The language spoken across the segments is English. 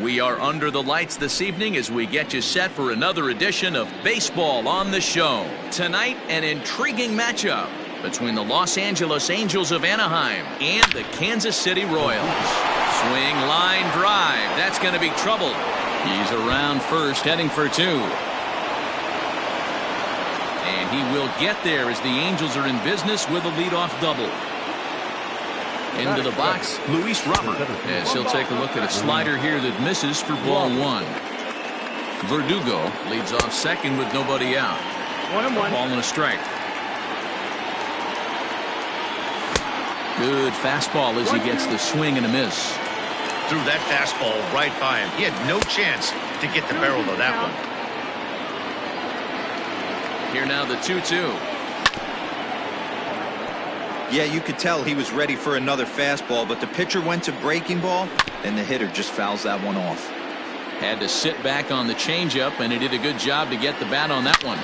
We are under the lights this evening as we get you set for another edition of Baseball on the Show. Tonight, an intriguing matchup between the Los Angeles Angels of Anaheim and the Kansas City Royals. Swing, line, drive. That's going to be trouble. He's around first, heading for two. And he will get there as the Angels are in business with a leadoff double. Into the box, Luis Robert, as he'll take a look at a slider here that misses for ball one. Verdugo leads off second with nobody out. 1-1. Ball and a strike. Good fastball as he gets the swing and a miss. Threw that fastball right by him. He had no chance to get the barrel of that one. Here now the 2-2. Yeah, you could tell he was ready for another fastball, but the pitcher went to breaking ball, and the hitter just fouls that one off. Had to sit back on the changeup, and he did a good job to get the bat on that one.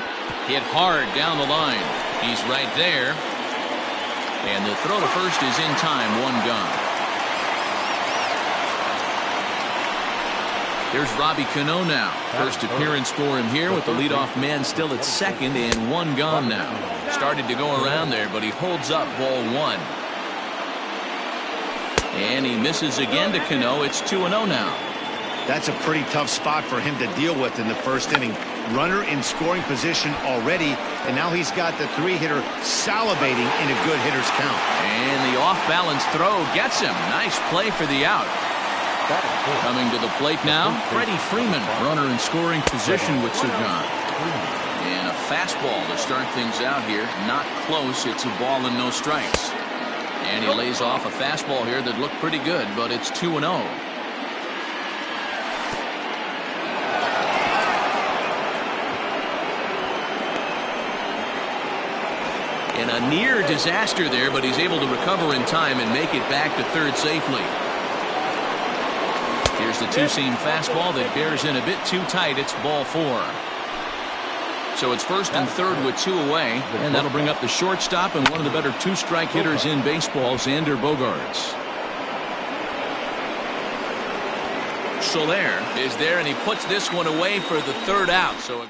Hit hard down the line. He's right there. And the throw to first is in time, one gone. There's Robbie Cano now. First appearance for him here with the leadoff man still at second and one gone now. Started to go around there, but he holds up ball one. And he misses again to Cano. It's 2-0 now. That's a pretty tough spot for him to deal with in the first inning. Runner in scoring position already, and now he's got the three-hitter salivating in a good hitter's count. And the off-balance throw gets him. Nice play for the out. Coming to the plate now, Freddie Freeman, runner in scoring position with two gone. And a fastball to start things out here. Not close. It's a ball and no strikes. And he lays off a fastball here that looked pretty good, but it's 2-0. And a near disaster there, but he's able to recover in time and make it back to third safely. Here's the two-seam fastball that bears in a bit too tight. It's ball four. So it's first and third with two away, and that'll bring up the shortstop and one of the better two-strike hitters in baseball, Xander Bogaerts. Soler is there, and he puts this one away for the third out. So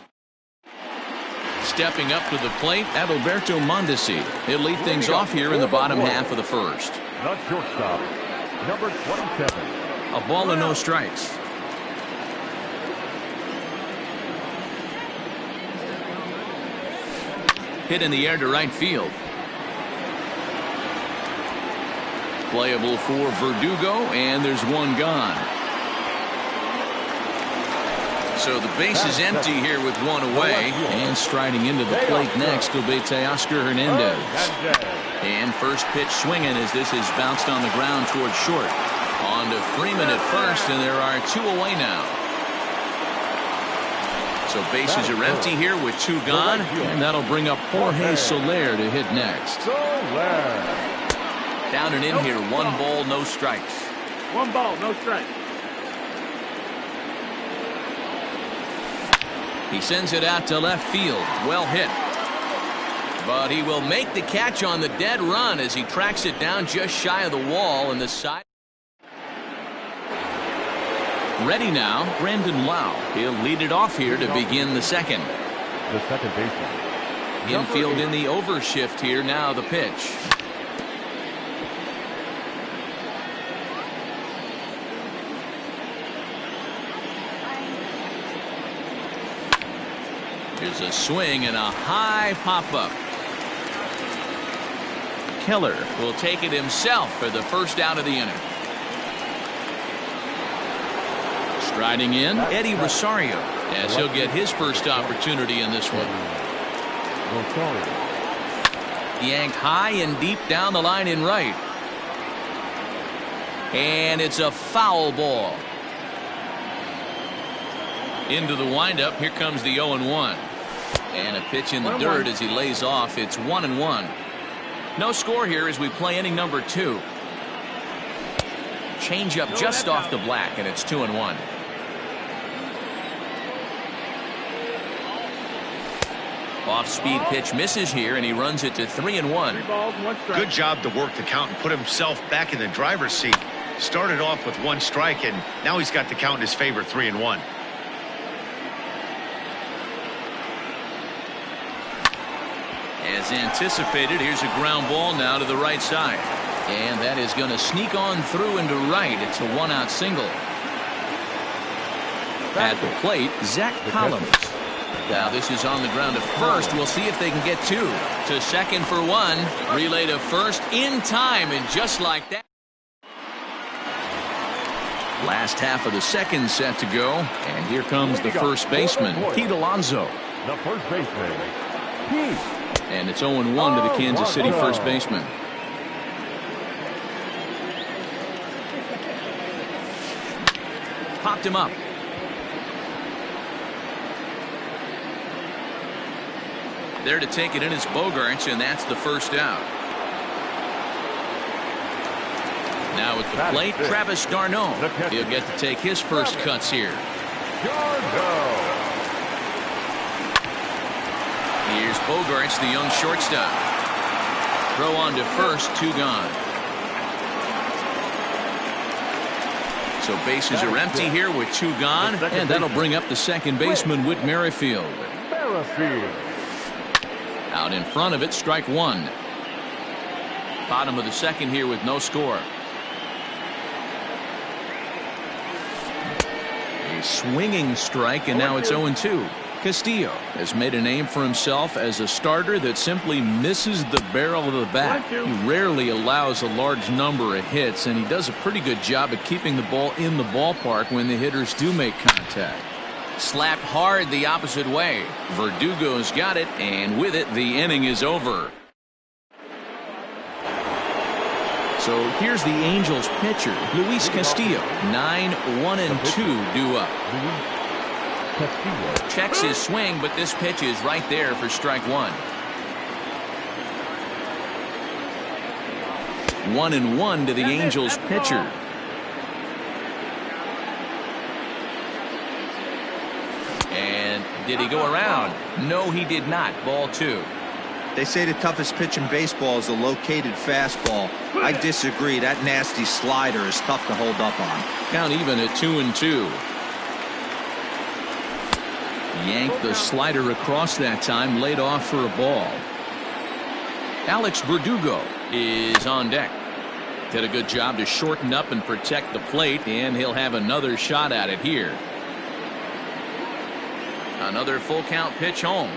stepping up to the plate, Adalberto Mondesi. He'll lead things off here in the bottom half of the first. The shortstop, number 27. A ball and no strikes. Hit in the air to right field. Playable for Verdugo, and there's one gone. So the base is empty here with one away. And striding into the plate next will be Teoscar Hernandez. And first pitch swinging as this is bounced on the ground towards short. On to Freeman at first, and there are two away now. So bases are empty here with two gone, and that'll bring up Jorge Soler to hit next. Down and in here, one ball, no strikes. One ball, no strikes. He sends it out to left field. Well hit. But he will make the catch on the dead run as he tracks it down just shy of the wall, and the side. Ready now, Brandon Lau. He'll lead it off here to begin the second. The second baseman. Infield in the overshift here. Now the pitch. Here's a swing and a high pop-up. Keller will take it himself for the first out of the inning. Striding in, Eddie Rosario, as he'll get his first opportunity in this one. Yanked high and deep down the line in right. And it's a foul ball. Into the windup, here comes the 0-1. And a pitch in the dirt as he lays off. It's 1-1. No score here as we play inning number two. Change up just off the black, and it's 2-1. Off-speed pitch misses here, and he runs it to 3-1. Good job to work the count and put himself back in the driver's seat. Started off with 1 strike, and now he's got the count in his favor, 3-1. As anticipated, here's a ground ball now to the right side. And that is going to sneak on through into right. It's a 1-out single. At the plate, Zach Collins. Now this is on the ground to first. We'll see if they can get 2. To second for 1. Relay to first in time, and just like that. Last half of the second set to go. And here comes the first baseman, Pete Alonso. The first baseman, Pete. And it's 0-1 to the Kansas City first baseman. Popped him up. There to take it in is Bogaerts, and that's the first out. Now at the plate, Travis d'Arnaud. He'll get to take his first cuts here. Here's Bogaerts, the young shortstop. Throw on to first, 2 gone. So bases are empty here with 2 gone, and that'll bring up the second baseman, Whit Merrifield. Out in front of it, strike 1. Bottom of the second here with no score. A swinging strike, and now it's 0-2. Castillo has made a name for himself as a starter that simply misses the barrel of the bat. He rarely allows a large number of hits, and he does a pretty good job at keeping the ball in the ballpark when the hitters do make contact. Slapped hard the opposite way. Verdugo's got it, and with it, the inning is over. So here's the Angels pitcher, Luis Castillo. 9-1-2 due up. Checks his swing, but this pitch is right there for strike 1. 1-1 to the Angels pitcher. And did he go around? No, he did not. Ball 2. They say the toughest pitch in baseball is a located fastball. I disagree. That nasty slider is tough to hold up on. Count even at 2-2. Yanked the slider across that time, laid off for a ball. Alex Verdugo is on deck. Did a good job to shorten up and protect the plate, and he'll have another shot at it here. Another full count pitch home.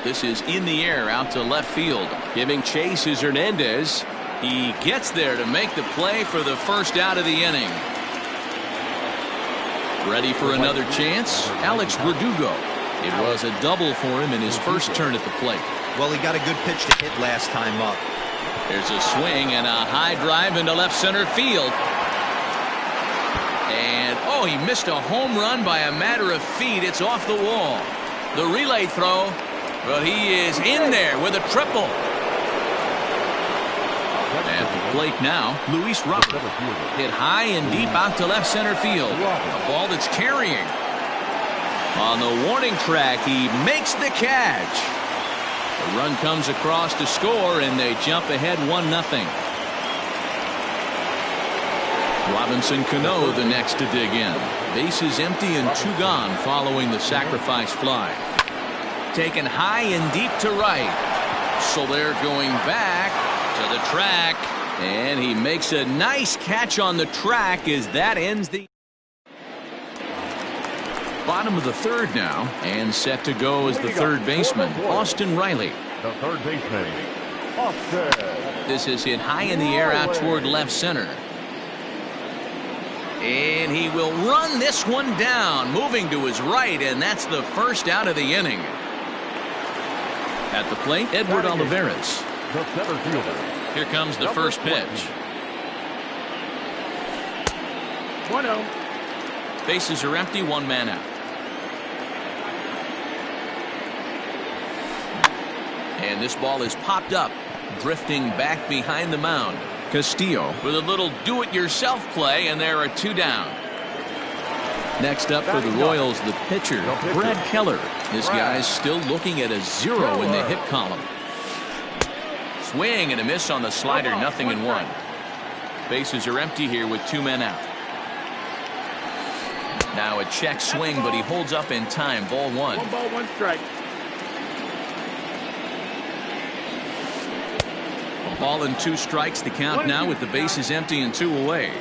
This is in the air out to left field. Giving chase is Hernandez. He gets there to make the play for the first out of the inning. Ready for another chance? Alex Verdugo. It was a double for him in his first turn at the plate. Well, he got a good pitch to hit last time up. There's a swing and a high drive into left center field. And, oh, he missed a home run by a matter of feet. It's off the wall. The relay throw, but he is in there with a triple. At the plate now, Luis Robert. Hit high and deep out to left center field. A ball that's carrying. On the warning track, he makes the catch. The run comes across to score, and they jump ahead 1-0. Robinson Cano the next to dig in. Bases empty and 2 gone following the sacrifice fly. Taken high and deep to right. So they're going back to the track, and he makes a nice catch on the track as that ends the bottom of the third now, and set to go as the third baseman, Austin Riley. The third baseman, Austin. This is hit high in the air out toward left center. And he will run this one down, moving to his right, and that's the first out of the inning. At the plate, Edward Olivares. The center fielder. Here comes the first pitch. 1-0. Bases are empty, 1 man out. And this ball is popped up, drifting back behind the mound. Castillo with a little do-it-yourself play, and there are 2 down. Next up for the Royals, the pitcher, Brad Keller. This guy's still looking at a 0 in the hit column. Swing and a miss on the slider, 0-1. Bases are empty here with 2 men out. Now a check swing, but he holds up in time. Ball 1. 1 ball, 1 strike. A ball and 2 strikes. The count now with the bases empty and 2 away.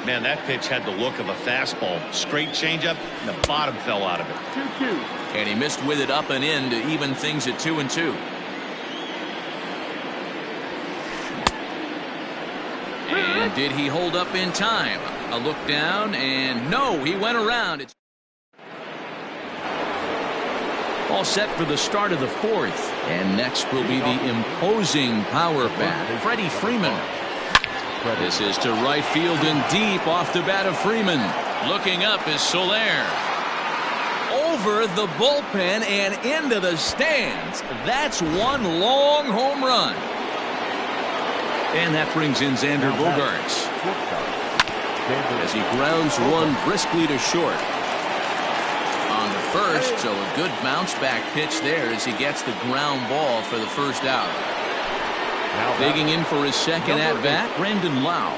Man, that pitch had the look of a fastball. Straight changeup, and the bottom fell out of it. 2-2. And he missed with it up and in to even things at 2-2. And did he hold up in time? A look down, and no, he went around. It's all set for the start of the 4th. And next will be the imposing power bat, Freddie Freeman. This is to right field and deep off the bat of Freeman. Looking up is Soler. Over the bullpen and into the stands. That's one long home run. And that brings in Xander Bogaerts as he grounds one briskly to short. On the first, so a good bounce back pitch there as he gets the ground ball for the first out. Digging in for his second at bat, Brandon Lau.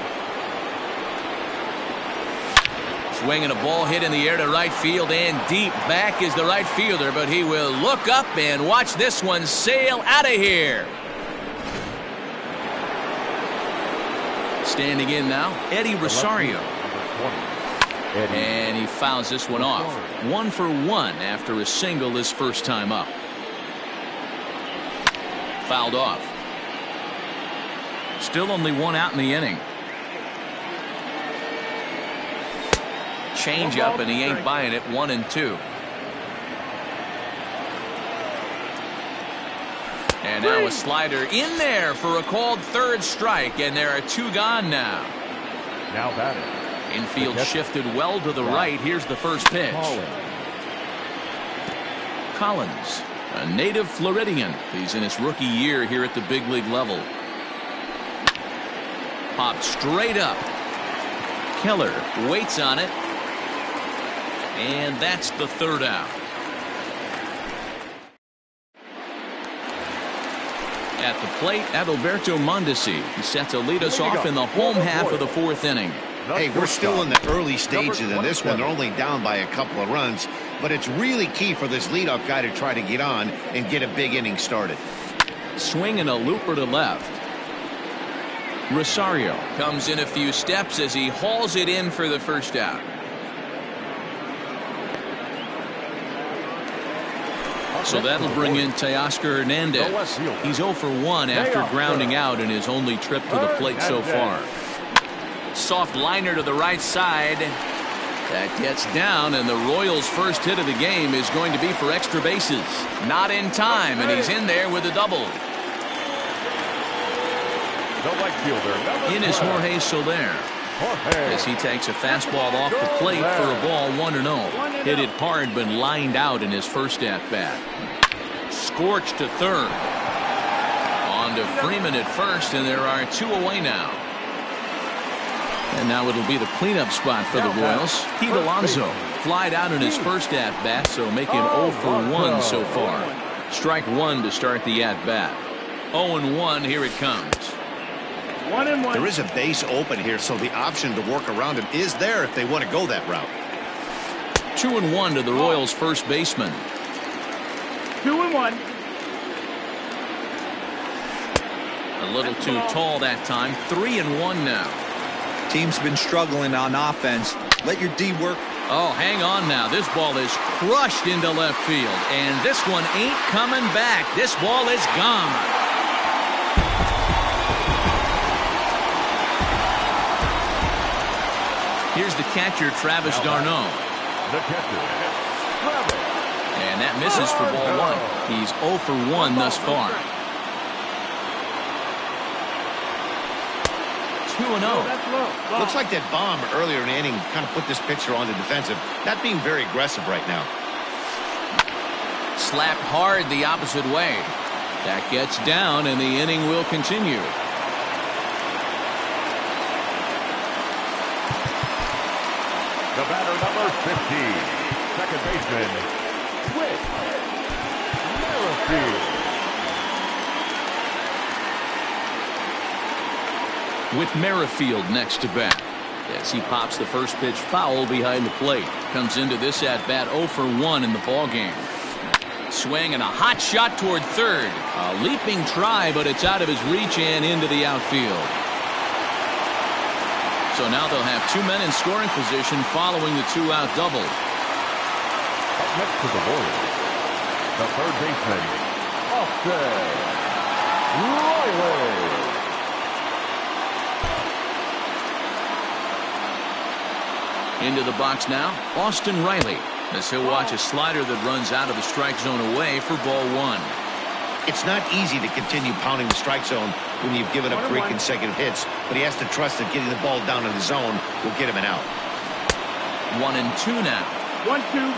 Swinging a ball hit in the air to right field and deep. Back is the right fielder, but he will look up and watch this one sail out of here. Standing in now, Eddie Rosario. And he fouls this one off. 1 for 1 after a single his first time up. Fouled off. Still only 1 out in the inning. Change up, and he ain't buying it. 1-2. And now a slider in there for a called 3rd strike, and there are 2 gone now. Now batting. Infield shifted well to the right. Here's the first pitch. Collins, a native Floridian. He's in his rookie year here at the big league level. Popped straight up. Keller waits on it. And that's the 3rd out. At the plate, Adalberto Mondesi. He set to lead us off in the home half of the 4th inning. Hey, we're still in the early stages in this one. They're only down by a couple of runs, but it's really key for this leadoff guy to try to get on and get a big inning started. Swinging a looper to left. Rosario comes in a few steps as he hauls it in for the first out. So that'll bring in Teoscar Hernandez. He's 0 for 1 after grounding out in his only trip to the plate so far. Soft liner to the right side. That gets down, and the Royals' first hit of the game is going to be for extra bases. Not in time, and he's in there with a double. In is Jorge Soler as he takes a fastball off the plate for a ball 1-0. Hit it hard, but lined out in his first at bat. Scorched to 3rd. On to Freeman at first, and there are 2 away now. And now it'll be the cleanup spot for the Royals. Pete Alonso flied out in his first at bat, so make him 0 for 1 so far. Strike 1 to start the at bat. 0-1. Here it comes. 1-1. There is a base open here, so the option to work around him is there if they want to go that route. 2-1 to the Royals' first baseman. 2-1. A little too tall that time. 3-1 now. Team's been struggling on offense. Let your D work. Oh, hang on now. This ball is crushed into left field, and this one ain't coming back. This ball is gone. Here's the catcher, Travis d'Arnaud. The catcher, Travis. And that misses for ball 1. He's 0 for 1 thus far. 2-0. Looks like that bomb earlier in the inning kind of put this pitcher on the defensive. Not being very aggressive right now. Slapped hard the opposite way. That gets down, and the inning will continue. The batter, number 15, second baseman, Whit Merrifield. with Merrifield next to bat. As he pops the first pitch foul behind the plate. Comes into this at bat 0 for 1 in the ballgame. Swing and a hot shot toward third. A leaping try, but it's out of his reach and into the outfield. So now they'll have 2 men in scoring position following the 2-out double. Up next to the Warriors, the third baseman, Austin Riley. Into the box now, Austin Riley, as he'll watch a slider that runs out of the strike zone away for ball 1. It's not easy to continue pounding the strike zone when you've given up 3 consecutive hits, but he has to trust that getting the ball down in the zone will get him an out. 1-2 now. 1-2.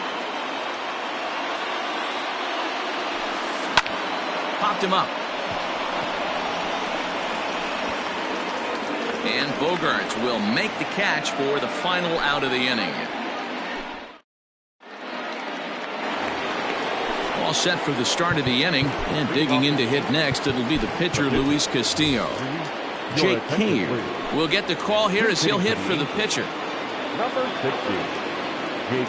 Popped him up. And Bogaerts will make the catch for the final out of the inning. All set for the start of the inning, and digging in to hit next, it'll be the pitcher Luis Castillo. Jake Cave will get the call here as he'll hit for the pitcher. Number 60, Jake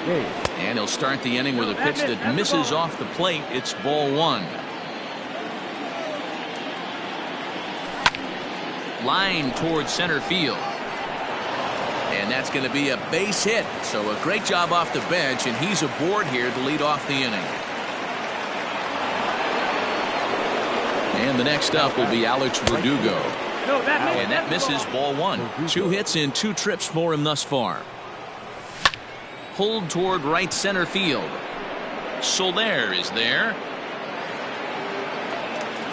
Cave. And he'll start the inning with a pitch that misses off the plate. It's ball 1. Line towards center field. And that's going to be a base hit. So a great job off the bench, and he's aboard here to lead off the inning. And the next up will be Alex Verdugo. And that misses ball 1. 2 hits in 2 trips for him thus far. Pulled toward right center field. Soler is there.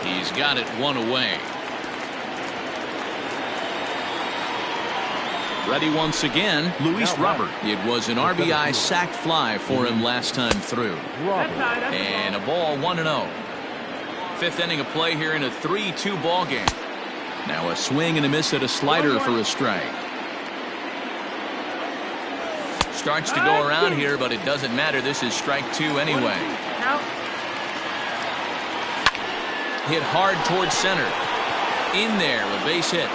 He's got it 1 away. Ready once again, Luis Robert. It was an RBI sac fly for him last time through. And a ball 1-0. 5th inning of play here in a 3-2 ball game. Now a swing and a miss at a slider for a strike. Starts to go around here, but it doesn't matter. This is strike 2 anyway. Hit hard towards center. In there, a base hit.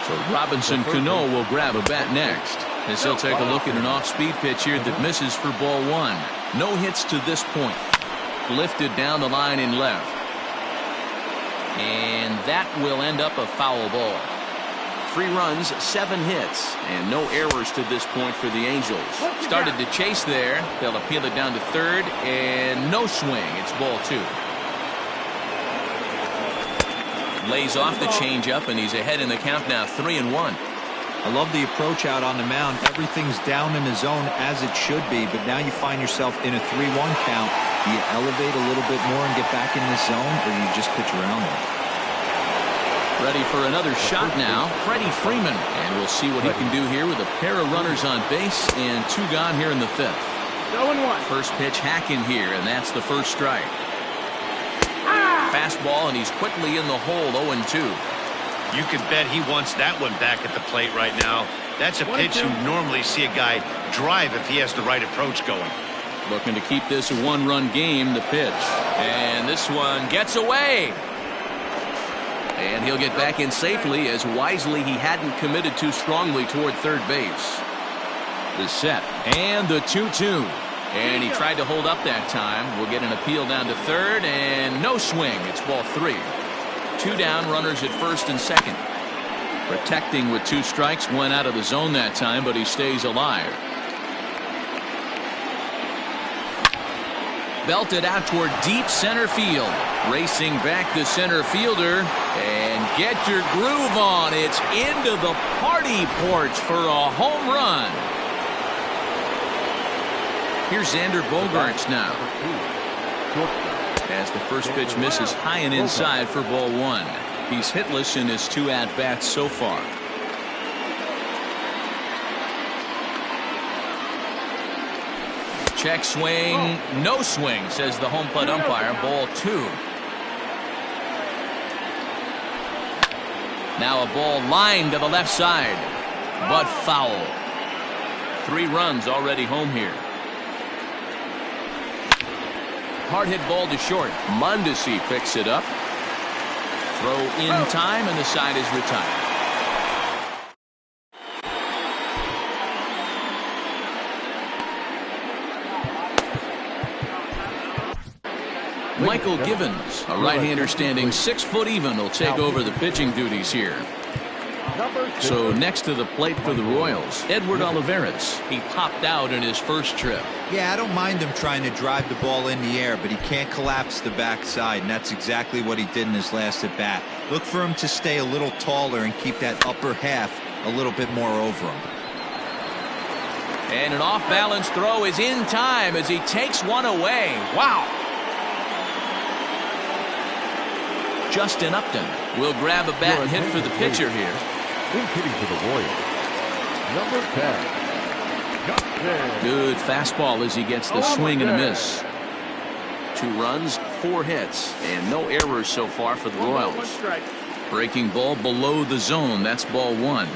So Robinson Cano will grab a bat next, as he'll take a look at an off-speed pitch here that misses for ball 1. No hits to this point. Lifted down the line in left. And that will end up a foul ball. 3 runs, 7 hits, and no errors to this point for the Angels. Started to chase there. They'll appeal it down to third, and no swing. It's ball 2. Lays off the changeup, and he's ahead in the count now, 3-1. I love the approach out on the mound. Everything's down in the zone as it should be, but now you find yourself in a 3-1 count. Do you elevate a little bit more and get back in this zone, or you just pitch around them? Ready for another shot now, Freddie Freeman. And we'll see what he can do here with a pair of runners on base and 2 gone here in the 5th. 0-1. First pitch hacking here, and that's the first strike. Fastball, and he's quickly in the hole, 0-2. You can bet he wants that one back at the plate right now. That's a pitch you normally see a guy drive if he has the right approach going. Looking to keep this a 1-run game, the pitch. And this one gets away. And he'll get back in safely, as wisely he hadn't committed too strongly toward third base. The set, and the 2-2. And he tried to hold up that time. We'll get an appeal down to third, and no swing. It's ball 3. 2 down, runners at first and second. Protecting with 2 strikes, went out of the zone that time, but he stays alive. Belted out toward deep center field. Racing back the center fielder, and get your groove on. It's into the party porch for a home run. Here's Xander Bogaerts now. As the first pitch misses high and inside for ball 1. He's hitless in his 2 at-bats so far. Check swing, no swing, says the home plate umpire. Ball 2. Now a ball lined to the left side, but foul. 3 runs already home here. Hard hit ball to short. Mondesi picks it up. Throw in time, and the side is retired. Michael Givens, a right-hander standing 6 foot even, will take over the pitching duties here. So next to the plate for the Royals, Edward Olivares. He popped out in his first trip. Yeah, I don't mind him trying to drive the ball in the air, but he can't collapse the backside, and that's exactly what he did in his last at bat. Look for him to stay a little taller and keep that upper half a little bit more over him. And an off-balance throw is in time as he takes one away. Wow! Justin Upton will grab a bat and hit for the pitcher here. Hitting for the Royals, number 10. Good fastball as he gets the swing and a miss. 2 runs, 4 hits, and no errors so far for the Royals. Breaking ball below the zone. That's ball 1.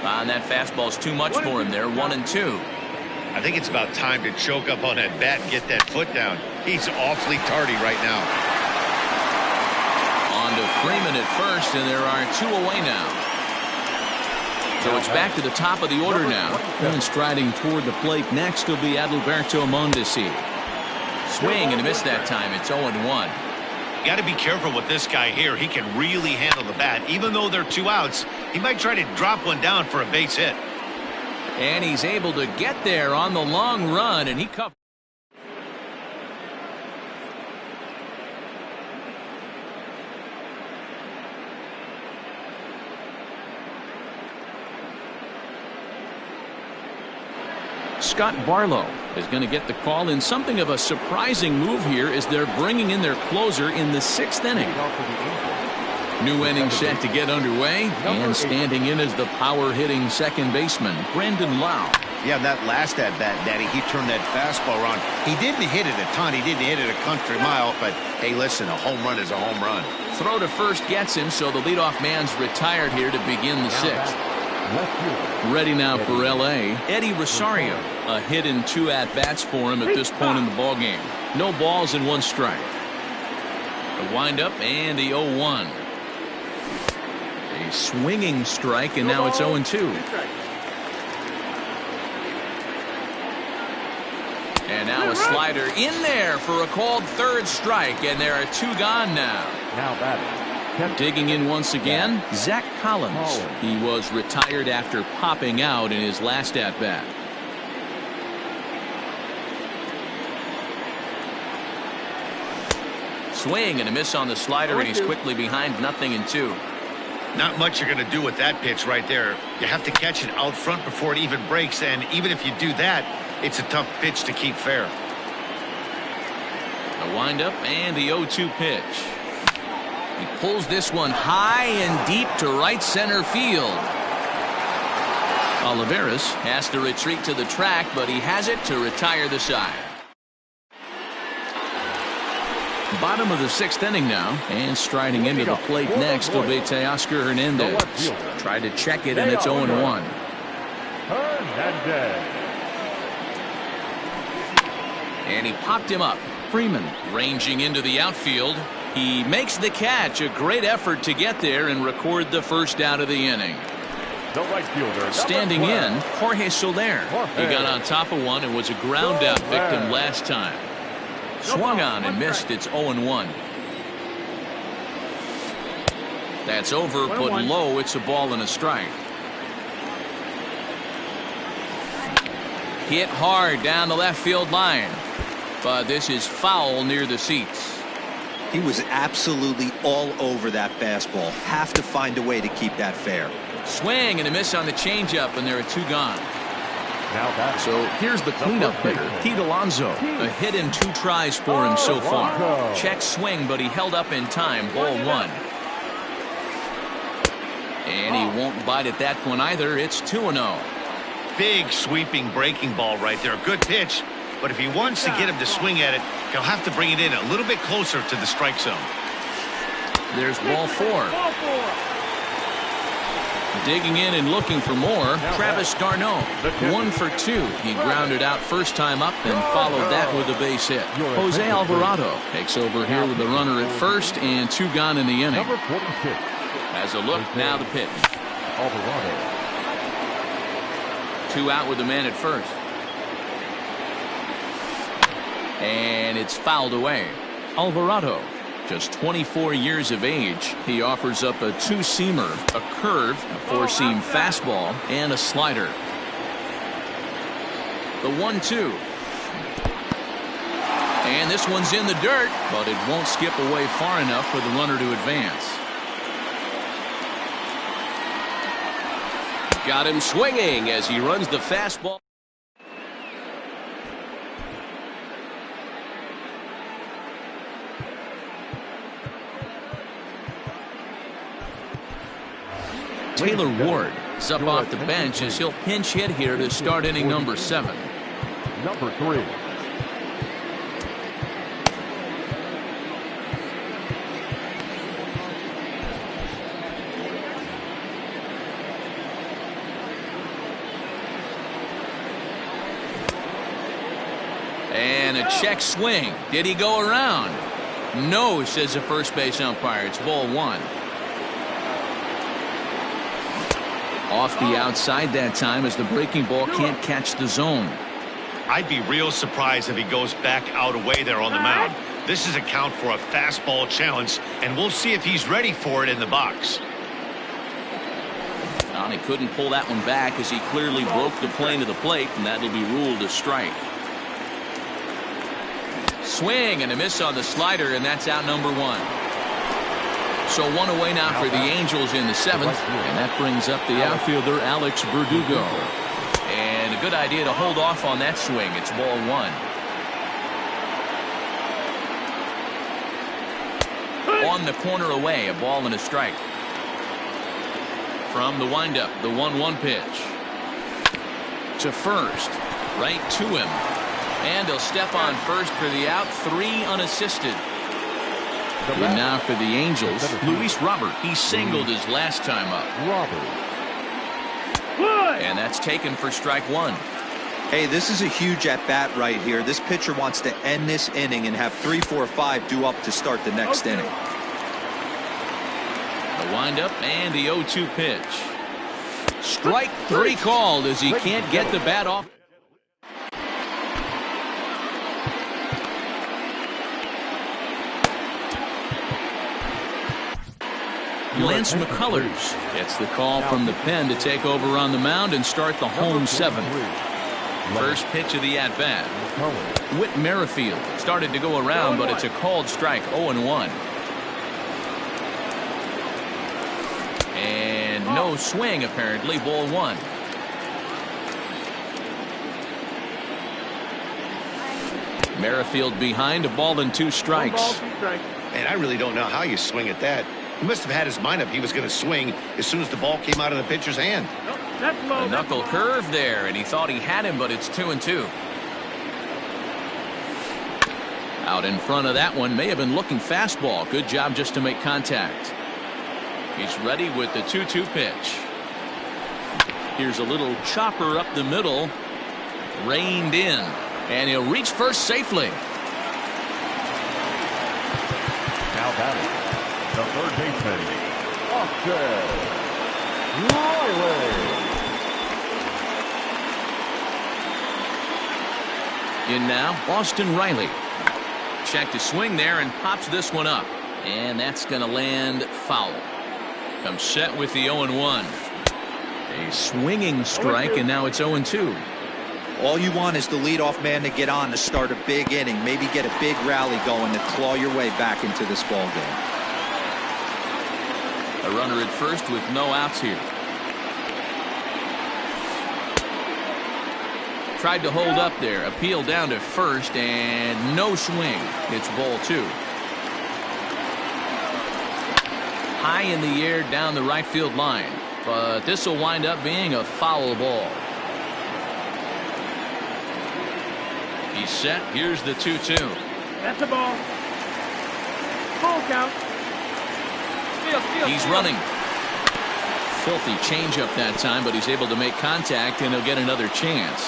And that fastball's too much for him there. 1-2. I think it's about time to choke up on that bat and get that foot down. He's awfully tardy right now. On to Freeman at first, and there are 2 away now. So it's back to the top of the order now. And striding toward the plate next will be Adalberto Mondesi. Swing and a miss that time. It's 0-1. Got to be careful with this guy here. He can really handle the bat. Even though there are 2 outs, he might try to drop one down for a base hit. And he's able to get there on the long run, and he covers. Scott Barlow is going to get the call in something of a surprising move here as they're bringing in their closer in the 6th inning. New inning set to get underway, and standing in as the power-hitting second baseman, Brandon Lau. Yeah, that last at-bat, Daddy, he turned that fastball around. He didn't hit it a ton. He didn't hit it a country mile, but, hey, listen, a home run is a home run. Throw to first gets him, so the leadoff man's retired here to begin the 6th. Ready now for L.A., Eddie Rosario. A hit in 2 at-bats for him at this point in the ballgame. No balls and 1 strike. The windup and the 0-1. A swinging strike, and now it's 0-2. And now a slider in there for a called 3rd strike, and there are 2 gone now. Now batting. Digging in once again, Zach Collins. He was retired after popping out in his last at-bat. Swing and a miss on the slider, and he's quickly behind 0-2. Not much you're going to do with that pitch right there. You have to catch it out front before it even breaks, and even if you do that, it's a tough pitch to keep fair. The windup and the 0-2 pitch. He pulls this one high and deep to right center field. Olivares has to retreat to the track, but he has it to retire the side. Bottom of the 6th inning now, and striding into the plate next will be Teoscar Hernandez. Tried to check it, and it's 0-1. And he popped him up. Freeman ranging into the outfield. He makes the catch. A great effort to get there and record the first out of the inning. The right fielder, standing in, Jorge Soler. He got on top of one and was a ground out victim last time. Swung on and missed. It's 0-1. That's over, but low. It's a ball and a strike. Hit hard down the left field line, but this is foul near the seats. He was absolutely all over that fastball. Have to find a way to keep that fair. Swing and a miss on the changeup, and there are 2 gone. So here's the cleanup hitter, Pete Alonso. A hit in 2 tries for him so far. Check swing, but he held up in time. Ball 1. And he won't bite at that one either. It's 2-0. Big sweeping breaking ball right there. Good pitch. But if he wants to get him to swing at it, he'll have to bring it in a little bit closer to the strike zone. There's ball 4. Digging in and looking for more, Travis d'Arnaud, 1 for 2. He grounded out first time up and followed that with a base hit. Jose Alvarado takes over here with the runner at first and 2 gone in the inning. Number 46. As a look, now the pitch. Alvarado. 2 out with the man at first. And it's fouled away. Alvarado, just 24 years of age. He offers up a 2-seamer, a curve, a 4-seam fastball, and a slider. The 1-2. And this one's in the dirt, but it won't skip away far enough for the runner to advance. Got him swinging as he runs the fastball. Taylor Ward is up off the bench as he'll pinch hit here to start inning number 7. Number 3. And a check swing. Did he go around? No, says the first base umpire. It's ball 1. Off the outside that time as the breaking ball can't catch the zone. I'd be real surprised if he goes back out away there on the mound. This is a count for a fastball challenge, and we'll see if he's ready for it in the box. Well, he couldn't pull that one back as he clearly broke the plane of the plate, and that'll be ruled a strike. Swing and a miss on the slider, and that's out number 1. So 1 away now for the Angels in the 7th, and that brings up the outfielder Alex Verdugo. And a good idea to hold off on that swing. It's ball 1. On the corner away, a ball and a strike. From the windup, the 1-1 pitch. To first, right to him. And he'll step on first for the out, 3 unassisted. And now for the Angels, Luis Robert. He singled his last time up. And that's taken for strike 1. Hey, this is a huge at-bat right here. This pitcher wants to end this inning and have 3, 4, 5 due up to start the next inning. The windup and the 0-2 pitch. Strike 3 called as he can't get the bat off. Lance McCullers gets the call from the pen to take over on the mound and start the home 7th. First pitch of the at-bat. Whit Merrifield started to go around, but it's a called strike, 0-1. And no swing, apparently, ball 1. Merrifield behind, a ball and 2 strikes. And I really don't know how you swing at that. He must have had his mind up he was going to swing as soon as the ball came out of the pitcher's hand. A knuckle curve there, and he thought he had him, but it's 2-2. Out in front of that one, may have been looking fastball. Good job just to make contact. He's ready with the 2-2 pitch. Here's a little chopper up the middle. Reined in, and he'll reach first safely. Now batting, the third baseman, Austin Riley. In now, Austin Riley. Check to swing there and pops this one up. And that's going to land foul. Comes set with the 0-1. A swinging strike, and now it's 0-2. All you want is the leadoff man to get on to start a big inning, maybe get a big rally going to claw your way back into this ball game. A runner at first with no outs here. Tried to hold up there, appeal down to first, and no swing. It's ball 2. High in the air down the right field line, but this will wind up being a foul ball. He's set. Here's the 2-2. That's a ball. Full count. He's running. filthy changeup that time, but he's able to make contact, and he'll get another chance.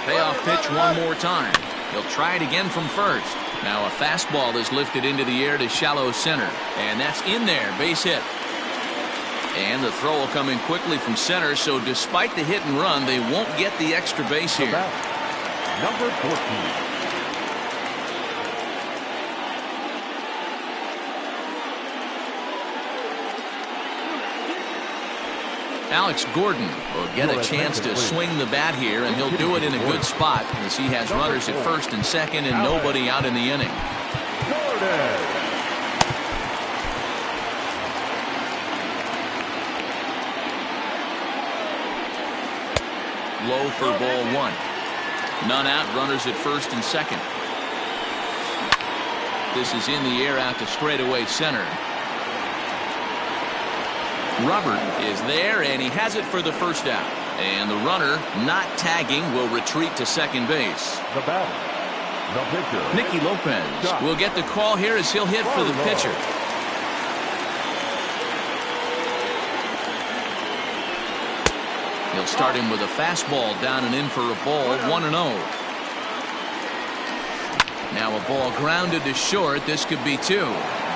Payoff pitch one more time. He'll try it again from first. Now a fastball is lifted into the air to shallow center, and that's in there, base hit. And the throw will come in quickly from center, so despite the hit and run, they won't get the extra base here. Number 14. Alex Gordon will get a chance to swing the bat here, and he'll do it in a good spot as he has runners at first and second and nobody out in the inning. Low for ball one. None out, runners at first and second. This is in the air out to straightaway center. Robert is there, and he has it for the first out. And the runner, not tagging, will retreat to second base. The batter, the pitcher. Nicky Lopez will get the call here as he'll hit for the pitcher. He'll start him with a fastball down and in for a ball, 1-0. Now a ball grounded to short. This could be two.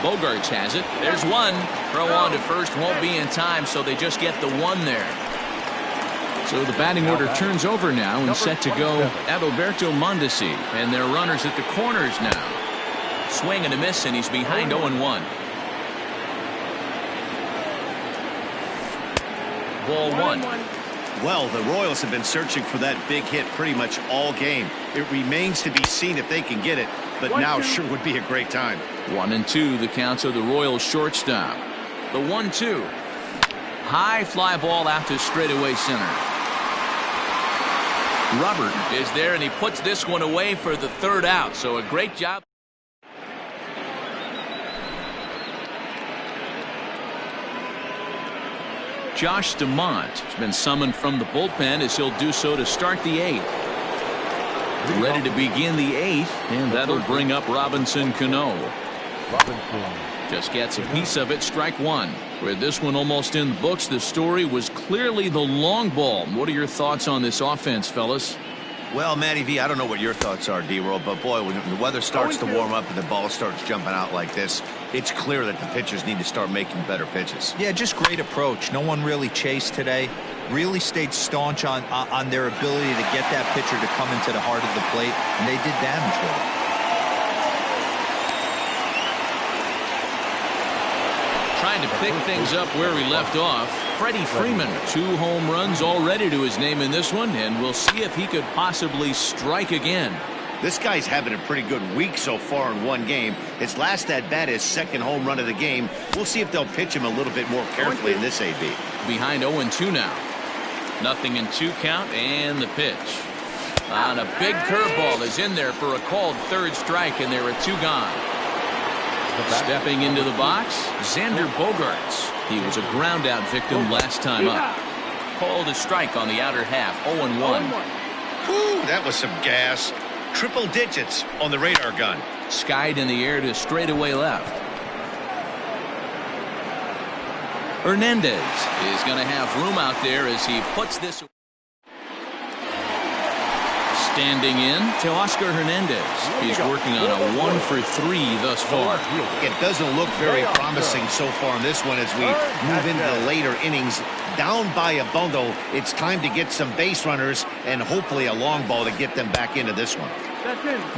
Bogarts has it. There's one. Throw on to first won't be in time, so they just get the one there. So the batting order turns over now and set to go Adalberto Mondesi, and their runners at the corners now. Swing and a miss, and he's behind 0-1. Ball one. Well, the Royals have been searching for that big hit pretty much all game. It remains to be seen if they can get it, but now sure would be a great time. 1-2 the count to the Royals shortstop. The 1-2. High fly ball out to straightaway center. Robert is there, and he puts this one away for the third out. So a great job. Josh DeMont has been summoned from the bullpen as he'll do so to start the eighth. Ready to begin the eighth, and that'll bring up Robinson Cano. Just gets a piece of it, strike one. With this one almost in the books, the story was clearly the long ball. What are your thoughts on this offense, fellas? Well, Matty V, I don't know what your thoughts are, D-Roll, but boy, when the weather starts to warm up and the ball starts jumping out like this, it's clear that the pitchers need to start making better pitches. Yeah, just great approach. No one really chased today. Really stayed staunch on their ability to get that pitcher to come into the heart of the plate, and they did damage with it. Trying to pick things up where we left off. Freddie Freeman, 2 home runs already to his name in this one, and we'll see if he could possibly strike again. This guy's having a pretty good week so far in one game. His last at bat is second home run of the game. We'll see if they'll pitch him a little bit more carefully in this AB. Behind 0-2 now. 0-2 count, and the pitch. On a big curveball is in there for a called third strike, and there are 2 gone. Stepping into the box, Xander Bogarts. He was a ground out victim last time up. Called a strike on the outer half, 0-1. Whew, that was some gas. Triple digits on the radar gun. Skied in the air to straightaway left. Hernandez is going to have room out there as he puts this. Standing in to Oscar Hernandez. He's working on a 1-for-3 thus far. It doesn't look very promising so far in this one as we move into the later innings. Down by a bundle, it's time to get some base runners and hopefully a long ball to get them back into this one.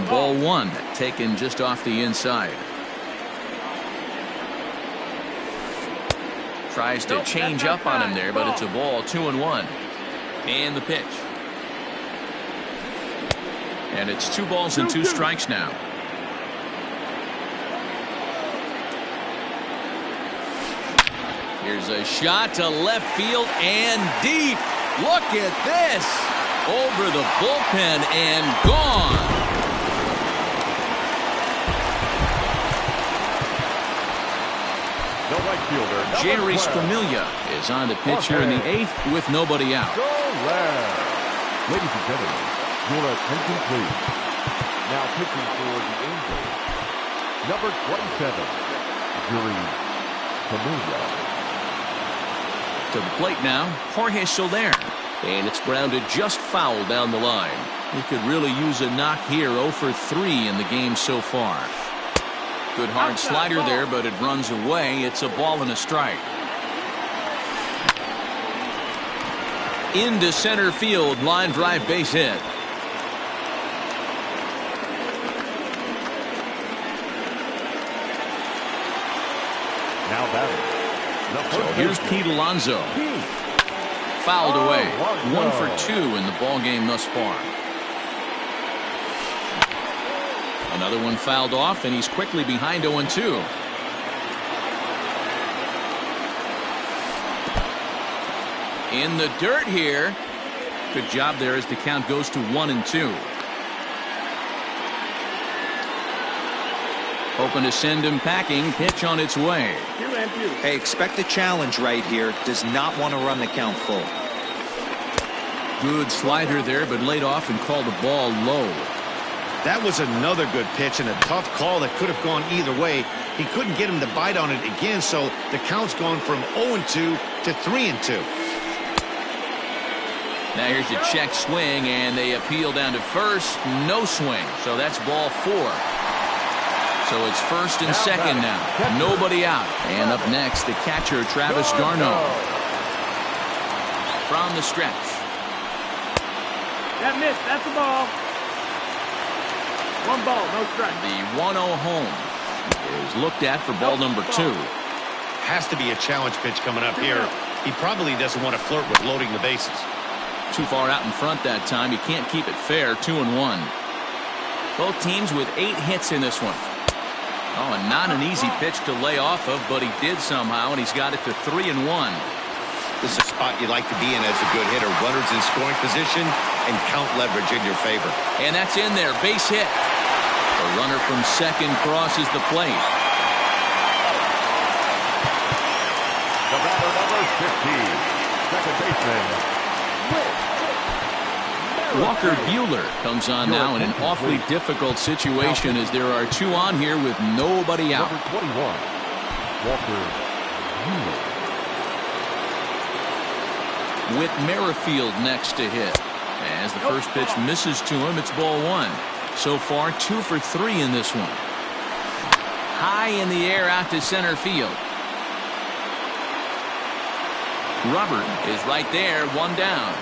Ball one, taken just off the inside. Tries to change up on him there, but it's a ball, 2-1. And the pitch. And it's 2 balls and 2 strikes now. Here's a shot to left field and deep. Look at this. Over the bullpen and gone. The right fielder, Jerry Familia is on the pitch here in the 8th with nobody out. Ladies and gentlemen, your attention please. Now pitching for the Angels, number 27, Jerry Familia. To the plate now, Jorge Soler. And it's grounded just foul down the line. He could really use a knock here. 0 for 3 in the game so far. Good hard slider there, but it runs away. It's a ball and a strike. Into center field, line drive base hit. Now batting. So here's Pete Alonso. Fouled away. 1 for 2 in the ball game thus far. Another one fouled off, and he's quickly behind 0-2. In the dirt here. Good job there as the count goes to 1-2. Hoping to send him packing. Pitch on its way. Hey, expect a challenge right here. Does not want to run the count full. Good slider there, but laid off and called the ball low. That was another good pitch and a tough call that could have gone either way. He couldn't get him to bite on it again, so the count's gone from 0-2 to 3-2. Now here's a check swing, and they appeal down to first. No swing, so that's ball 4. So it's first and second now. Nobody out. And up next, the catcher, Travis d'Arnaud. From the stretch. That missed. That's the ball. 1 ball, no strike. The 1-0 home is looked at for ball number 2. Has to be a challenge pitch coming up here. He probably doesn't want to flirt with loading the bases. Too far out in front that time. He can't keep it fair. 2-1. Both teams with 8 hits in this one. Oh, and not an easy pitch to lay off of, but he did somehow, and he's got it to 3-1. This is a spot you like to be in as a good hitter. Runners in scoring position and count leverage in your favor. And that's in there. Base hit. The runner from second crosses the plate. The batter, number 15, second baseman. Walker Buehler comes on now in an awfully difficult situation as there are 2 on here with nobody out. Number 21, Walker Buehler. With Merrifield next to hit. As the first pitch misses to him, it's ball 1. So far, 2 for 3 in this one. High in the air out to center field. Robert is right there, 1 down.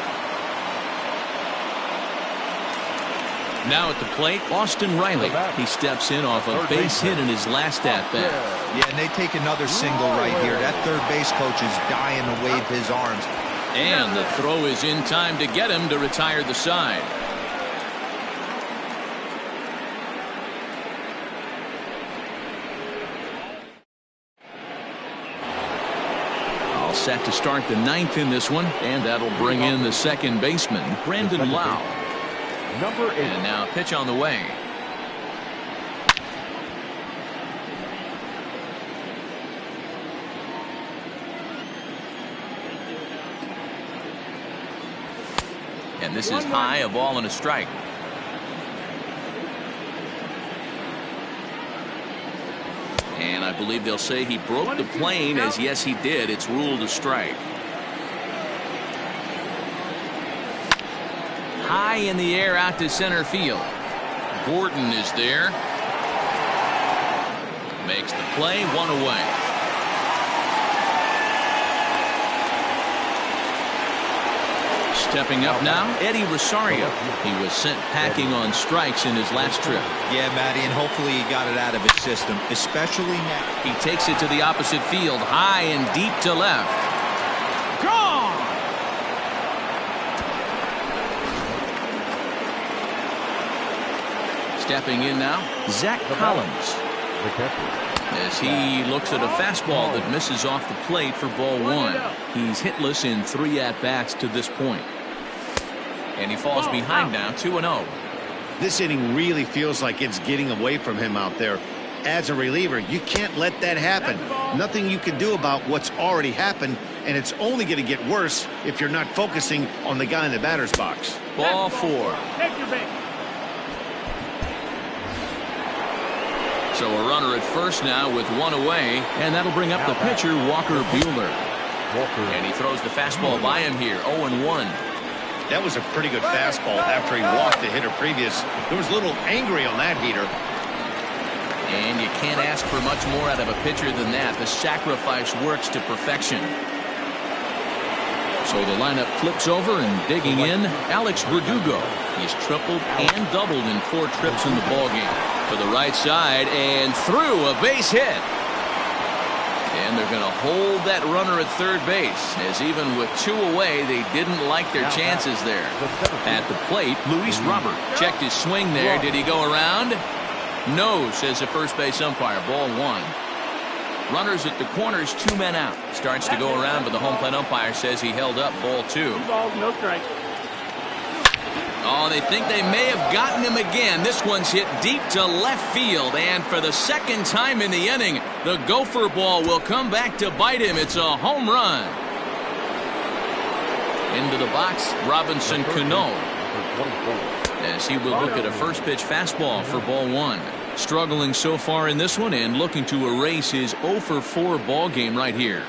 Now at the plate, Austin Riley. He steps in off a base hit in his last at-bat. Yeah, and they take another single right here. That third base coach is dying to wave his arms. And the throw is in time to get him to retire the side. All set to start the 9th in this one, and that'll bring in the second baseman, Brandon Lau. Number 8. And now pitch on the way. And this is high, a ball and a strike. And I believe they'll say he broke the plane, as yes he did. It's ruled a strike. High in the air out to center field. Gordon is there. Makes the play, 1 away. Stepping up now, Eddie Rosario. He was sent packing on strikes in his last trip. Yeah, Matty, and hopefully he got it out of his system, especially now. He takes it to the opposite field, high and deep to left. Gone! Stepping in now, Zach Collins. The catcher. As he looks at a fastball that misses off the plate for ball 1. He's hitless in 3 at-bats to this point. And he falls behind now, 2-0. This inning really feels like it's getting away from him out there. As a reliever, you can't let that happen. Nothing you can do about what's already happened, and it's only going to get worse if you're not focusing on the guy in the batter's box. Ball 4. Take your base. So a runner at first now with 1 away, and that'll bring up the pitcher, Walker Buehler. And he throws the fastball by him here, 0-1. That was a pretty good fastball after he walked the hitter previous. There was a little angry on that heater. And you can't ask for much more out of a pitcher than that. The sacrifice works to perfection. So the lineup flips over, and digging in, Alex Verdugo. He's tripled and doubled in 4 trips in the ballgame. To the right side and through, a base hit. And they're going to hold that runner at third base, as even with 2 away, they didn't like their chances there. At the plate, Luis Robert checked his swing there. Did he go around? No, says the first base umpire. Ball 1. Runners at the corners, 2 men out. Starts to go around, but the home plate umpire says he held up. Ball 2. 2 balls, no strikes. Oh, they think they may have gotten him again. This one's hit deep to left field, and for the second time in the inning, the gopher ball will come back to bite him. It's a home run. Into the box, Robinson Cano, as he will look at a first pitch fastball for ball 1. Struggling so far in this one and looking to erase his 0 for 4 ball game right here.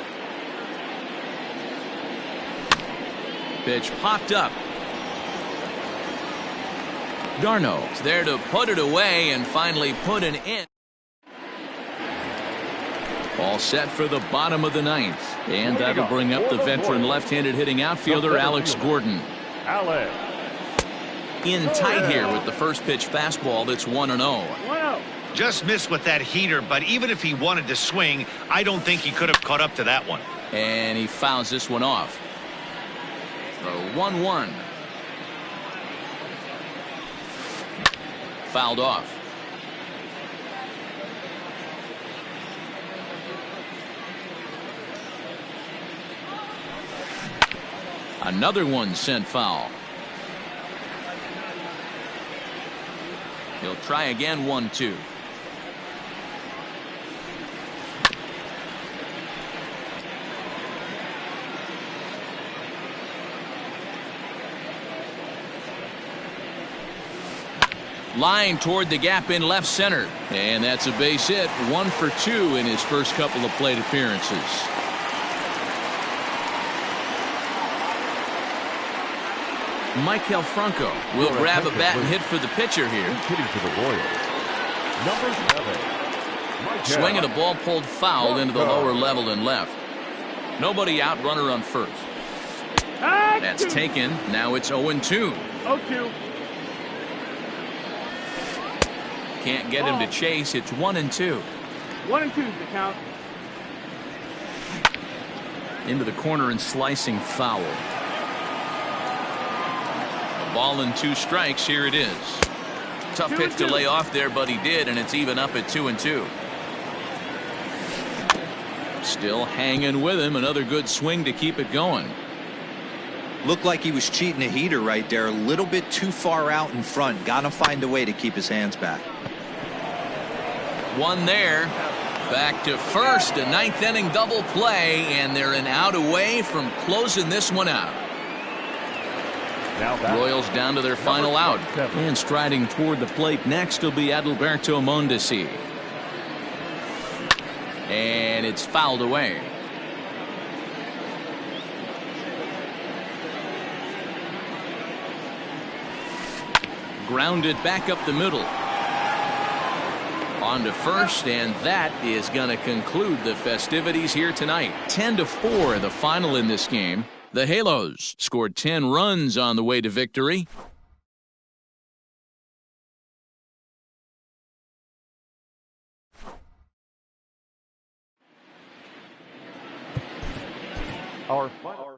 Pitch popped up. Darno's there to put it away and finally put an end. All set for the bottom of the 9th. And that'll bring up the veteran left-handed hitting outfielder Alex Gordon. In tight here with the first pitch fastball that's 1-0. 1-0. Just missed with that heater, but even if he wanted to swing, I don't think he could have caught up to that one. And he fouls this one off. So 1-1. Fouled off. Another one sent foul. He'll try again. 1-2. Line toward the gap in left center. And that's a base hit. 1 for 2 in his first couple of plate appearances. Michael Franco will grab a bat and hit for the pitcher here. Hitting to the Royals, number 7. Swing and a ball pulled foul into the lower level and left. Nobody out, runner on first. That's taken. Now it's 0-2. 0-2. Can't get him to chase. It's 1-2. 1-2 is the count. Into the corner and slicing foul. A ball and 2 strikes. Here it is. Tough pitch to lay off there, but he did, and it's even up at 2-2. Still hanging with him. Another good swing to keep it going. Looked like he was cheating a heater right there. A little bit too far out in front. Got to find a way to keep his hands back. One there. Back to first. A 9th inning double play, and they're an out away from closing this one out. Royals down to their final out. And striding toward the plate next will be Adalberto Mondesi. And it's fouled away. Grounded back up the middle. On to first, and that is going to conclude the festivities here tonight. 10-4 the final in this game. The Halos scored 10 runs on the way to victory. Our final